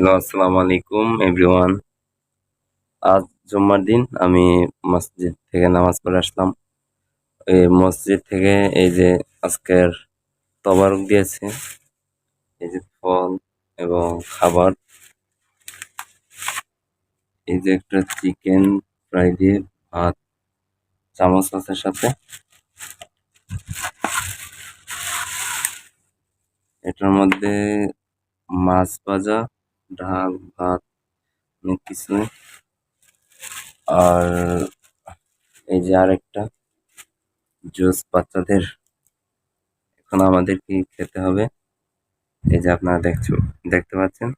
Hello, আসসালামু আলাইকুম everyone. আজ জুম্মার দিন আমি মসজিদ থেকে নামাজ পড়ে আসলাম। এই মসজিদ থেকে এই যে আজকের তবারক দিয়েছে, এই যে ফল এবং খাবার, এই যে একটা চিকেন ফ্রাই দিয়ে ভাত, চামচ আছে সাথে। এটার মধ্যে মাছ ভাজা, ডাল, ভাত, অনেক কিছু। আর এই যে আরেকটা জুস বাচ্চাদের। এখন আমাদের কি খেতে হবে? এই যে আপনারা দেখতে পাচ্ছেন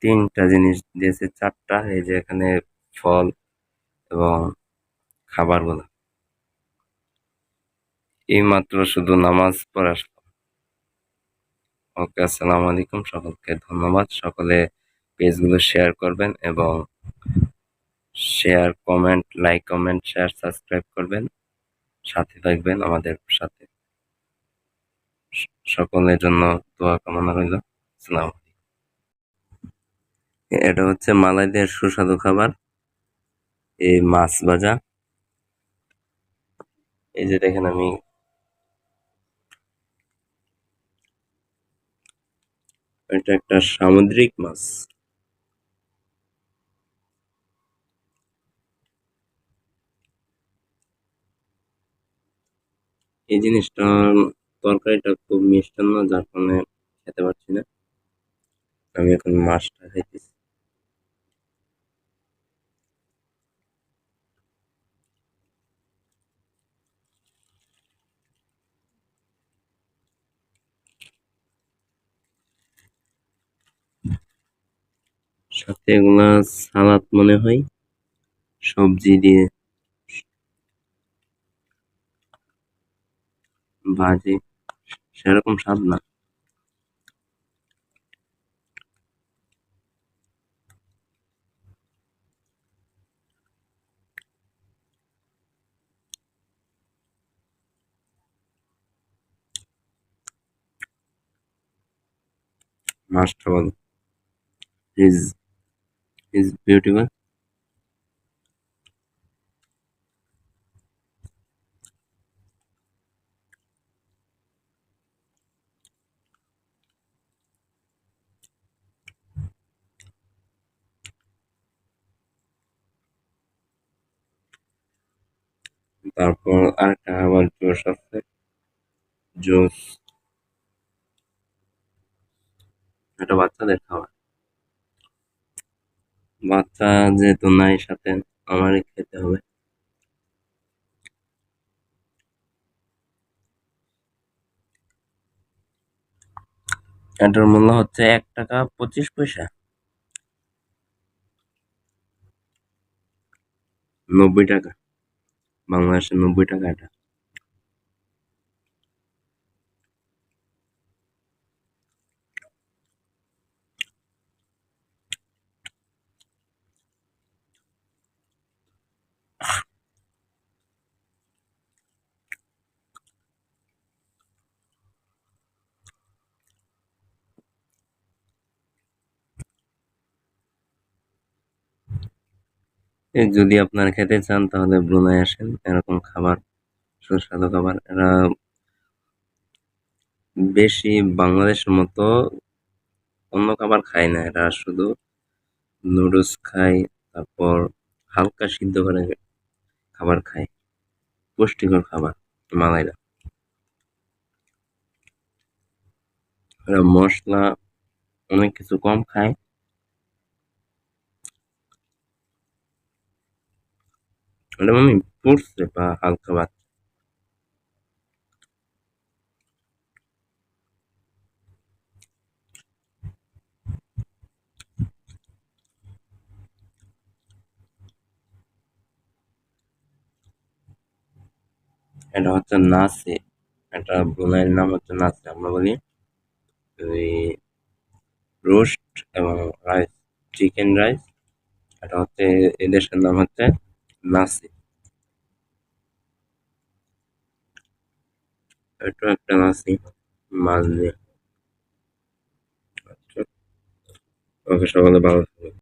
৩টা জিনিস দিয়েছে, ৪টা। এই যে এখানে ফল এবং খাবারগুলো। এইমাত্র শুধু নামাজ পড়ে আসলাম। ওকে, আসসালামু আলাইকুম। সকলকে ধন্যবাদ। সকলে পেজগুলো শেয়ার করবেন এবং লাইক, কমেন্ট, শেয়ার, সাবস্ক্রাইব করবেন। সাথে থাকবেন আমাদের সাথে। সকলের জন্য দোয়া কামনা রইল। আসসালামু আলাইকুম। এটা হচ্ছে মালাইদের সুস্বাদু খাবার, এই মাছ ভাজা। এই যে দেখেন, এটা একটা সামুদ্রিক মাছ। এই জিনিসটা, তরকারিটা খুব মিষ্টান্ন, যার কারণে খেতে পারছি না। আমি এখন মাছটা খাইতেছি। সাথে এগুলা সালাদ মনে হয়, সবজি দিয়ে ভাজি, সেরকম স্বাদ না। মাছটা ভালো, ইজ ইজ বিউটিফুল। তারপর আরেকটা আবার জুস আছে, জুস। এটা বাচ্চাদের খাবার। বাচ্চা যেহেতু নাই সাথে, আমারই খেতে হবে। এটার মূল্য হচ্ছে ১ টাকা ২৫ পয়সা, ৯০ টাকা। বাংলাদেশে ৯০ টাকা এটা। যদি আপনারা খেতে চান তাহলে ব্রুনাই আসেন। এরকম খাবার, সুস্বাদু খাবার। এরা বেশি বাংলাদেশের মতো অন্য খাবার খায় না। এরা শুধু নুডলস খায়, তারপর হালকা সিদ্ধ করে খাবার খায়, পুষ্টিকর খাবার। মালাইরা, এরা মশলা অনেক কিছু কম খায়। এটা আমি পড়ছে বা হালকা ভাত। এটা হচ্ছে নাসি। এটা ব্রুনাইয়ের নাম হচ্ছে নাসি। আমরা বলি ওই রোস্ট এবং রাইস, চিকেন রাইস। এটা হচ্ছে, এই দেশের নাম হচ্ছে নাসি। এটা একটা নাসি, মাছ দিয়ে। আচ্ছা, ওকে, সকালে ভালো থাকবেন।